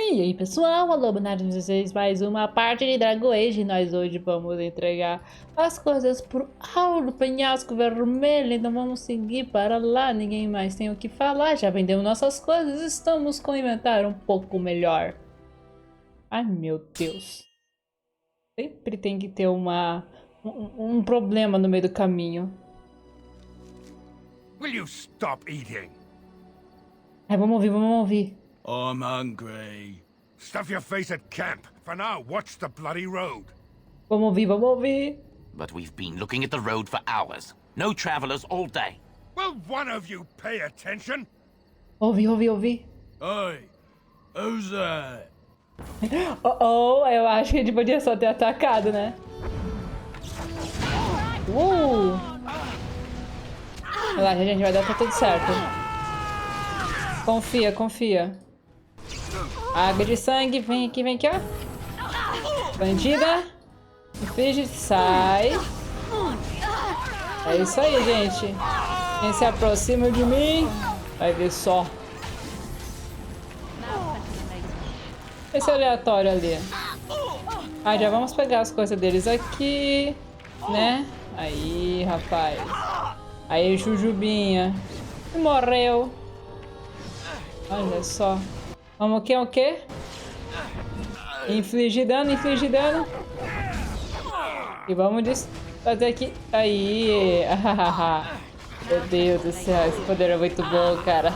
E aí pessoal, Aloba Games 16, mais uma parte de Dragon Age. Nós hoje vamos entregar as coisas pro Arl do Penhasco Vermelho. Então vamos seguir para lá, ninguém mais tem o que falar. Já vendemos nossas coisas, estamos com o inventário um pouco melhor. Ai meu Deus. Sempre tem que ter um problema no meio do caminho. Will you stop eating? Ai, vamos ouvir. I'm hungry. Stuff your face at camp. For now, watch the bloody road. Vamos ouvir. But we've been looking at the road for hours. No travelers all day. Will one of you pay attention? Ouvi. Oi, who's that? Eu acho que a gente podia só ter atacado, né? Relaxa, gente, vai dar tudo certo. Confia. Água de sangue, vem aqui, ó. Bandida. Inflige, sai. É isso aí, gente. Quem se aproxima de mim, vai ver só. Esse aleatório ali. Já vamos pegar as coisas deles aqui, né? Aí, rapaz. Aí, Jujubinha. Morreu. Olha só. Vamos o quê? Infligir dano. E vamos fazer aqui. Aí. Meu Deus do céu, esse poder é muito bom, cara.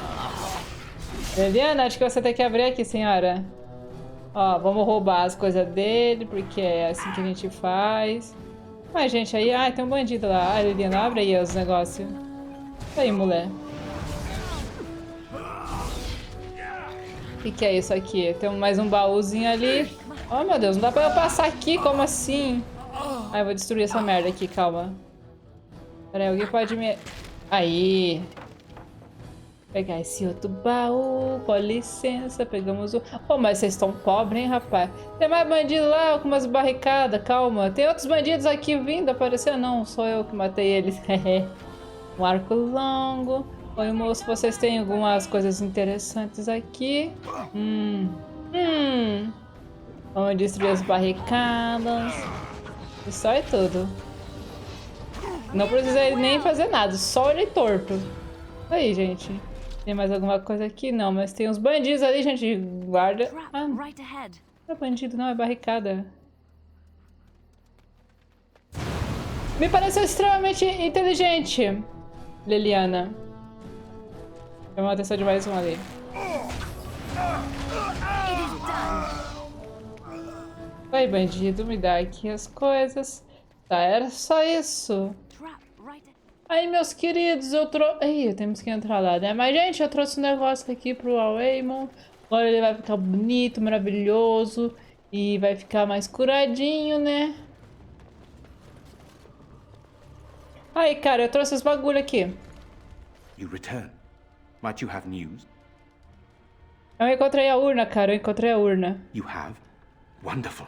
Liliana, acho que você tem que abrir aqui, senhora. Ó, vamos roubar as coisas dele, porque é assim que a gente faz. Mas, gente, aí... tem um bandido lá. Liliana, abre aí os negócios. Aí, mulher. O que é isso aqui? Tem mais um baúzinho ali. Oh, meu Deus, não dá pra eu passar aqui? Como assim? Eu vou destruir essa merda aqui, calma. Pera aí, alguém pode me... Aí. Pegar esse outro baú, com licença, pegamos o... mas vocês estão pobres, hein, rapaz? Tem mais bandido lá com umas barricadas, calma. Tem outros bandidos aqui vindo aparecer? Não, sou eu que matei eles. Um arco longo. Oi, moço, vocês têm algumas coisas interessantes aqui. Vamos destruir as barricadas. Isso é tudo. Não precisei nem fazer nada, só olhei torto. Aí, gente. Tem mais alguma coisa aqui? Não, mas tem uns bandidos ali, gente. Guarda. Não é bandido, não, é barricada. Me pareceu extremamente inteligente, Liliana. Chamou a atenção de mais um ali. Vai, bandido, me dá aqui as coisas. Tá, era só isso. Aí, meus queridos, eu trouxe... temos que entrar lá, né? Mas, gente, eu trouxe um negócio aqui pro Arl Eamon. Agora ele vai ficar bonito, maravilhoso. E vai ficar mais curadinho, né? Aí, cara, eu trouxe os bagulho aqui. You return. Might you have news? Eu encontrei a urna, cara. You have? Wonderful.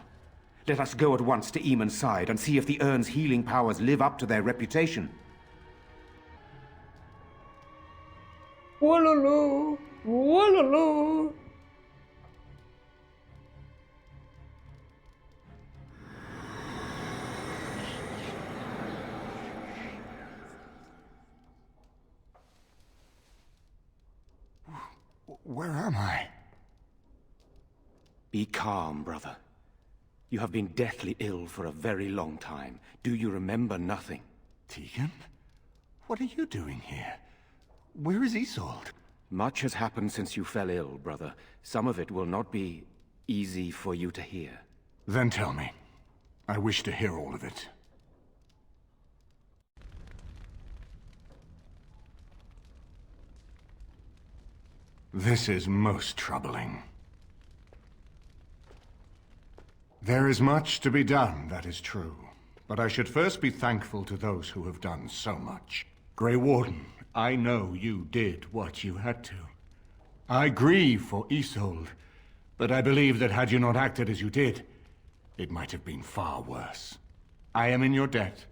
Let us go at once to Eamon's side and see if the urn's healing powers live up to their reputation. Ululu! Where am I? Be calm, brother. You have been deathly ill for a very long time. Do you remember nothing? Tegan? What are you doing here? Where is Isolde? Much has happened since you fell ill, brother. Some of it will not be easy for you to hear. Then tell me. I wish to hear all of it. This is most troubling. There is much to be done, that is true. But I should first be thankful to those who have done so much. Grey Warden, I know you did what you had to. I grieve for Isolde, but I believe that had you not acted as you did, it might have been far worse. I am in your debt.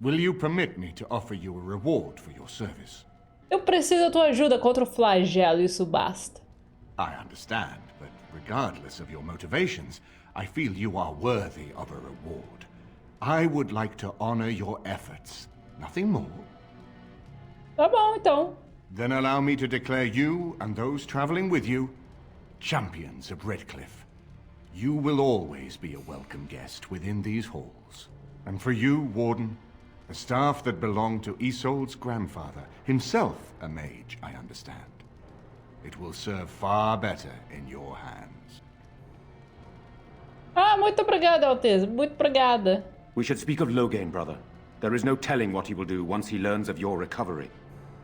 Will you permit me to offer you a reward for your service? Eu preciso da tua ajuda contra o flagelo, isso basta. I understand, but regardless of your motivations, I feel you are worthy of a reward. I would like to honor your efforts. Nothing more. Tá bom, então. Then allow me to declare you and those traveling with you champions of Redcliffe. You will always be a welcome guest within these halls. And for you, Warden, a staff that belonged to Isolde's grandfather, himself a mage, I understand. It will serve far better in your hands. Ah, muito obrigada, Alteza. Muito obrigada. We should speak of Loghain, brother. There is no telling what he will do once he learns of your recovery.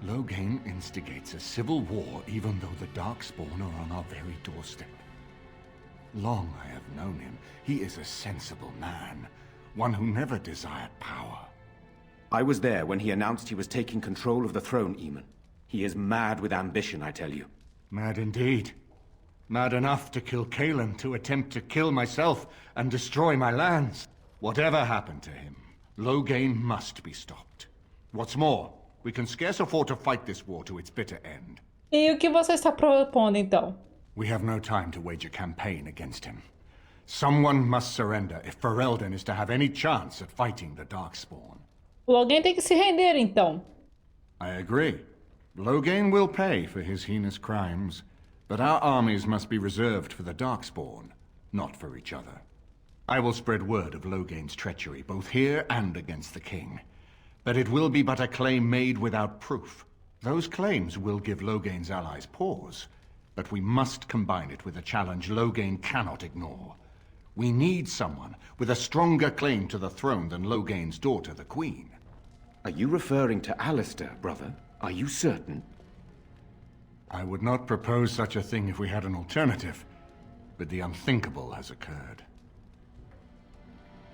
Loghain instigates a civil war even though the Darkspawn are on our very doorstep. Long I have known him. He is a sensible man, one who never desired power. I was there when he announced he was taking control of the throne, Eamon. He is mad with ambition, I tell you. Mad indeed. Mad enough to kill Kaelan, to attempt to kill myself and destroy my lands. Whatever happened to him, Loghain must be stopped. What's more, we can scarce afford to fight this war to its bitter end. E o que você está propondo, então? We have no time to wage a campaign against him. Someone must surrender if Ferelden is to have any chance at fighting the Darkspawn. Alguém tem que se render, então. I agree. Loghain will pay for his heinous crimes, but our armies must be reserved for the Darkspawn, not for each other. I will spread word of Loghain's treachery, both here and against the king. But it will be but a claim made without proof. Those claims will give Loghain's allies pause, but we must combine it with a challenge Loghain cannot ignore. We need someone with a stronger claim to the throne than Loghain's daughter, the Queen. Are you referring to Alistair, brother? Are you certain? I would not propose such a thing if we had an alternative, but the unthinkable has occurred.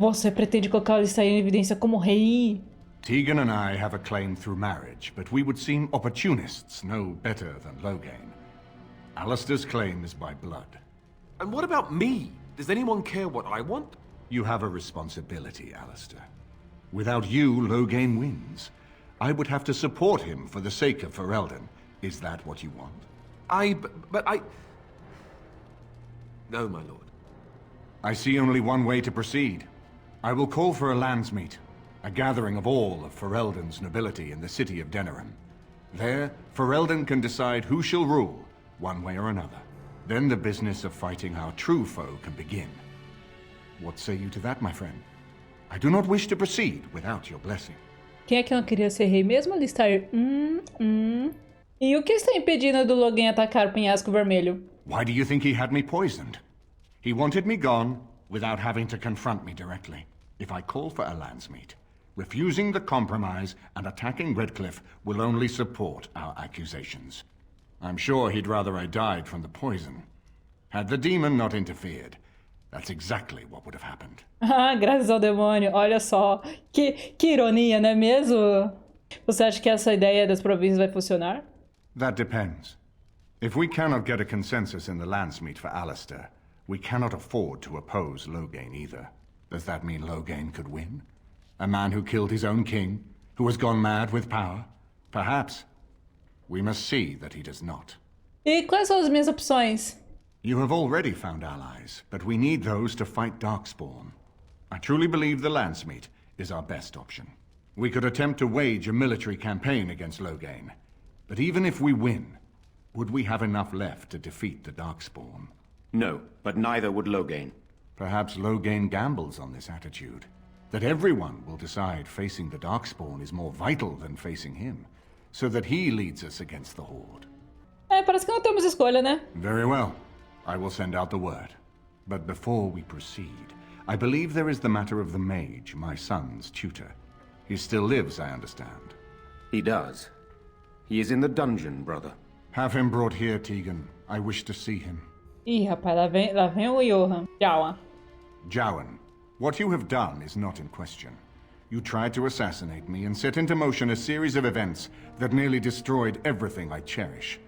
Você pretende colocar o Alistair em evidência como rei? Tegan and I have a claim through marriage, but we would seem opportunists no better than Loghain. Alistair's claim is by blood. And what about me? Does anyone care what I want? You have a responsibility, Alistair. Without you, Loghain wins. I would have to support him for the sake of Ferelden. Is that what you want? But I... No, my lord. I see only one way to proceed. I will call for a landsmeet, a gathering of all of Ferelden's nobility in the city of Denerim. There, Ferelden can decide who shall rule, one way or another. Then the business of fighting our true foe can begin. What say you to that, my friend? I do not wish to proceed without your blessing. Quem é que não queria ser rei mesmo, Alistair? E o que está impedindo do Loghain atacar o Penhasco Vermelho? Why do you think he had me poisoned? He wanted me gone without having to confront me directly. If I call for a landsmeet, refusing the compromise and attacking Redcliffe will only support our accusations. I'm sure he'd rather I died from the poison. Had the demon not interfered, that's exactly what would have happened. Ah, graças ao demônio. Olha só. Que ironia, não é mesmo? Você acha que essa ideia das províncias vai funcionar? That depends. If we cannot get a consensus in the landsmeet for Alistair, we cannot afford to oppose Loghain either. Does that mean Loghain could win? A man who killed his own king, who has gone mad with power? Perhaps. We must see that he does not. E quais são as minhas opções? You have already found allies, but we need those to fight Darkspawn. I truly believe the landsmeet is our best option. We could attempt to wage a military campaign against Loghain, but even if we win, would we have enough left to defeat the Darkspawn? No, but neither would Loghain. Perhaps Loghain gambles on this attitude, that everyone will decide facing the Darkspawn is more vital than facing him, so that he leads us against the Horde. Parece que não temos escolha, né? Very well. I will send out the word. But before we proceed, I believe there is the matter of the mage, my son's tutor. He still lives, I understand. He does. He is in the dungeon, brother. Have him brought here, Tegan. I wish to see him. Ih, rapaz, lá vem o Johan. Tchau. Jowan, what you have done is not in question. You tried to assassinate me and set into motion a series of events that nearly destroyed everything I cherish.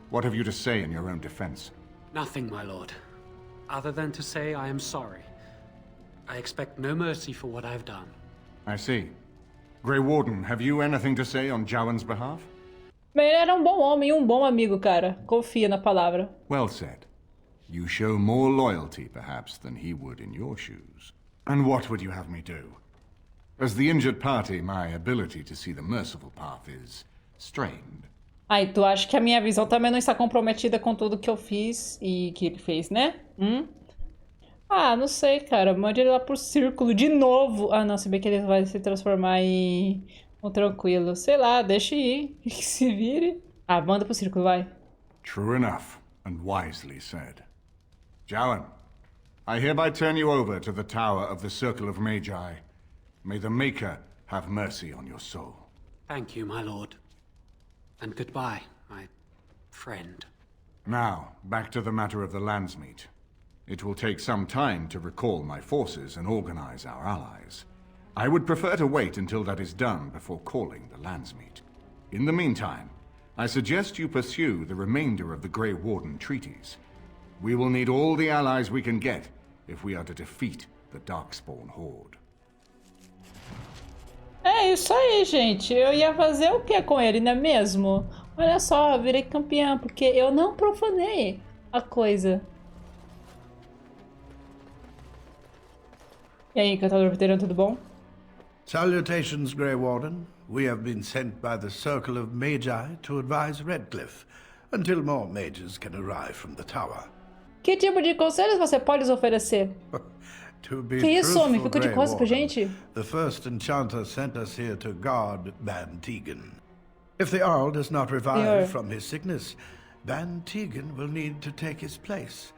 What have you to say in your own defense? Nothing, my lord. Other than to say I am sorry. I expect no mercy for what I've done. I see. Grey Warden, have you anything to say on Jowan's behalf? Mas ele era um bom homem e um bom amigo, cara. Confia na palavra. Well said. You show more loyalty, perhaps, than he would in your shoes. And what would you have me do? As the injured party, my ability to see the merciful path is strained. Ai, tu acha que a minha visão também não está comprometida com tudo que eu fiz e que ele fez, né? Ah, não sei, cara. Mande ele lá pro círculo de novo. Ah, não, se bem que ele vai se transformar em um tranquilo. Sei lá, deixa ir. Que se vire. Ah, manda pro círculo, vai. True enough, and wisely said. Jowan, I hereby turn you over to the Tower of the Circle of Magi. May the Maker have mercy on your soul. Thank you, my lord. And goodbye, my friend. Now, back to the matter of the Landsmeet. It will take some time to recall my forces and organize our allies. I would prefer to wait until that is done before calling the Landsmeet. In the meantime, I suggest you pursue the remainder of the Grey Warden treaties. We will need all the allies we can get if we are to defeat the Darkspawn Horde. É isso aí, gente. Eu ia fazer o que com ele, não é mesmo? Olha só, eu virei campeã, porque eu não profanei a coisa. E aí, Encantador Veterano, tudo bom? Salutations, Grey Warden. We have been sent by the Circle of Magi to advise Redcliffe until more mages can arrive from the tower. Que tipo de conselhos você pode nos oferecer? To be Que isso, homem? truthful, Ficou de Grey costas pra Warden, gente? the first enchanter sent us here to guard Ban Tegan. If the Arl does not revive from his sickness, Ban Tegan will need to take his place.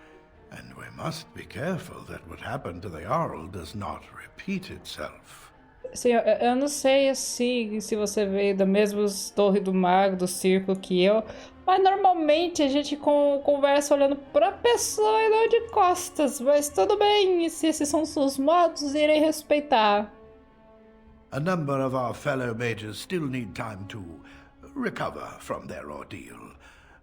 And we must be careful that what happened to the Arl does not repeat itself. Senhor, eu não sei assim se você veio da mesma torre do mago, do círculo que eu, mas normalmente a gente conversa olhando pra pessoa e não de costas. Mas tudo bem, se esses são seus modos, irei respeitar. A number of our fellow mages still need time to recover from their ordeal.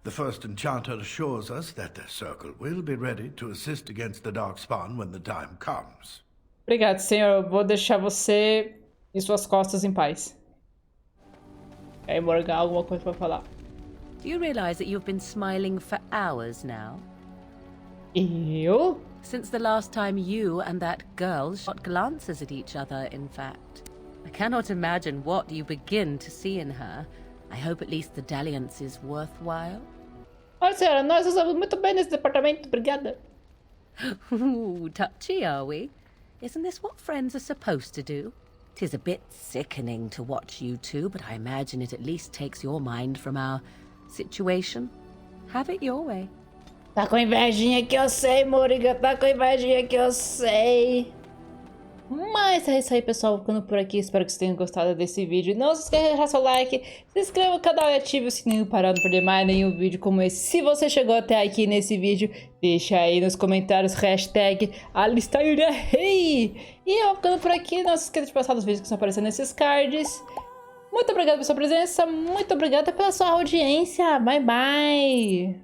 The first enchanter assures us that the circle will be ready to assist against the Darkspawn when the time comes. Obrigado, senhor. Eu vou deixar você e suas costas em paz. E aí, Morgan, alguma coisa pra falar? Do you realize that you've been smiling for hours now? Eu? Since the last time you and that girl shot glances at each other, in fact. I cannot imagine what you begin to see in her. I hope at least the dalliance is worthwhile. Olha, senhora, nós usamos muito bem nesse departamento. Obrigada. Ooh, touchy, are we? Isn't this what friends are supposed to do? 'Tis a bit sickening to watch you two, but I imagine it at least takes your mind from our situation. Have it your way. Tá com invejinha que eu sei, Morgan. Tá com invejinha que eu sei. Mas é isso aí, pessoal. Ficando por aqui. Espero que vocês tenham gostado desse vídeo. Não se esqueça de deixar seu like, se inscreva no canal e ative o sininho para não perder mais nenhum vídeo como esse. Se você chegou até aqui nesse vídeo, deixa aí nos comentários hashtag Alistair Rei. E eu ficando por aqui. Não se esqueça de passar os vídeos que estão aparecendo nesses cards. Muito obrigado pela sua presença. Muito obrigada pela sua audiência. Bye, bye.